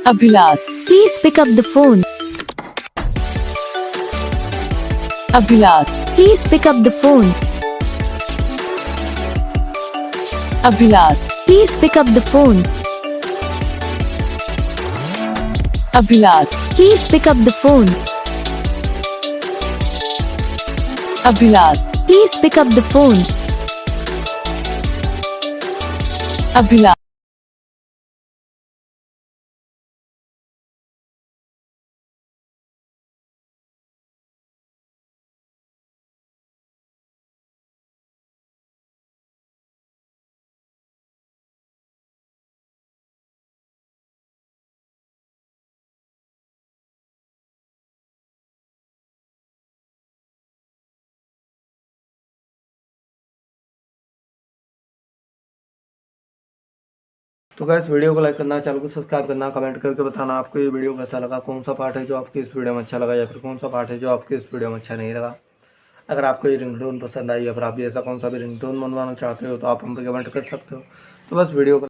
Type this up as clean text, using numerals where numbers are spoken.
Abhilash, Please pick up the phone. Abhilash, Please pick up the phone. Abhilash, Please pick up the phone. Abhilash, Please pick up the phone. Abhilash, Please pick up the phone. Abhilash, तो gas video को like करना, channel को subscribe करना, comment करके बताना आपको ये video कैसा लगा, कौन सा पार्ट है जो आपको इस वीडियो में अच्छा लगा या फिर कौन सा पार्ट है जो आपको इस वीडियो में अच्छा नहीं लगा। अगर आपको ये रिंगटोन पसंद आई या फिर आप भी ऐसा कौन सा भी रिंगटोन बनवाना चाहते हो तो आप हम पे कमेंट कर सकते हो। तो बस वीडियो को